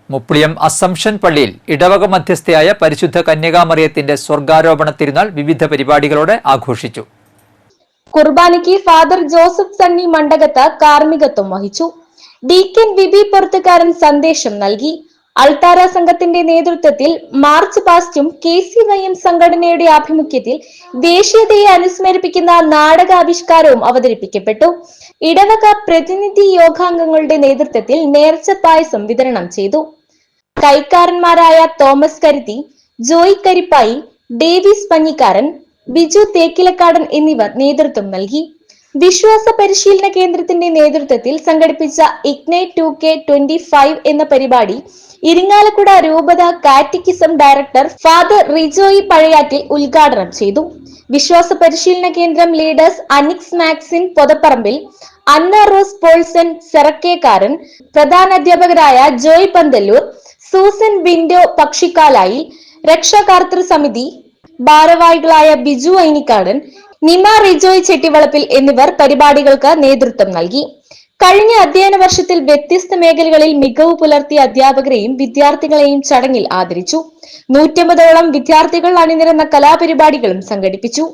Mupliyam assumption പള്ളിയിൽ ഇടവക മധ്യസ്ഥയായ പരിശുദ്ധ കന്യകാമറിയത്തിന്റെ സ്വർഗാരോപണ തിരുനാൾ വിവിധ പരിപാടികളോടെ ആഘോഷിച്ചു. കുർബാനയ്ക്ക് ഫാദർ ജോസഫ് സണ്ണി മണ്ഡകത്ത് കാർമ്മികത്വം വഹിച്ചു. ഡീക്കൻ വിബി പുറത്തുകാരൻ സന്ദേശം നൽകി. അൾത്താര സംഘത്തിന്റെ നേതൃത്വത്തിൽ മാർച്ച് പാസ്റ്റും KCYM സംഘടനയുടെ ആഭിമുഖ്യത്തിൽ ദേശീയതയെ അനുസ്മരിപ്പിക്കുന്ന നാടകാവിഷ്കാരവും അവതരിപ്പിക്കപ്പെട്ടു. ഇടവക പ്രതിനിധി യോഗാംഗങ്ങളുടെ നേതൃത്വത്തിൽ നേർച്ച പായസം വിതരണം ചെയ്തു. കൈക്കാരന്മാരായ തോമസ് കരുത്തി, ജോയ് കരിപ്പായി, ഡേവിസ് പഞ്ഞിക്കാരൻ, ബിജു തേക്കിലക്കാടൻ എന്നിവർ നേതൃത്വം നൽകി. വിശ്വാസ പരിശീലന കേന്ദ്രത്തിന്റെ നേതൃത്വത്തിൽ സംഘടിപ്പിച്ച ഇഗ്നൈറ്റ് 2K25 എന്ന പരിപാടി ഇരിങ്ങാലക്കുട രൂപത catechism director father Rijoy Pazhayattil ഉദ്ഘാടനം ചെയ്തു. വിശ്വാസ പരിശീലന കേന്ദ്രം ലീഡേഴ്സ് അനിക്സ് മാക്സിൻ പൊതപ്പറമ്പിൽ, അന്ന റോസ് പോൾസൺ സെറക്കേക്കാരൻ, പ്രധാനാധ്യാപകരായ ജോയ് പന്തല്ലൂർ, സൂസൻ വിൻഡോ പക്ഷിക്കാലായി, രക്ഷാകർതൃ സമിതി ഭാരവാഹികളായ ബിജു ഐനിക്കാടൻ, നിമ റിജോയ് ചെട്ടിവളപ്പിൽ എന്നിവർ പരിപാടികൾക്ക് നേതൃത്വം നൽകി. കഴിഞ്ഞ അധ്യയന വർഷത്തിൽ വ്യത്യസ്ത മേഖലകളിൽ മികവ് പുലർത്തിയ അധ്യാപകരെയും വിദ്യാർത്ഥികളെയും ചടങ്ങിൽ ആദരിച്ചു. 150ഓളം വിദ്യാർത്ഥികൾ അണിനിരന്ന കലാപരിപാടികളും സംഘടിപ്പിച്ചു.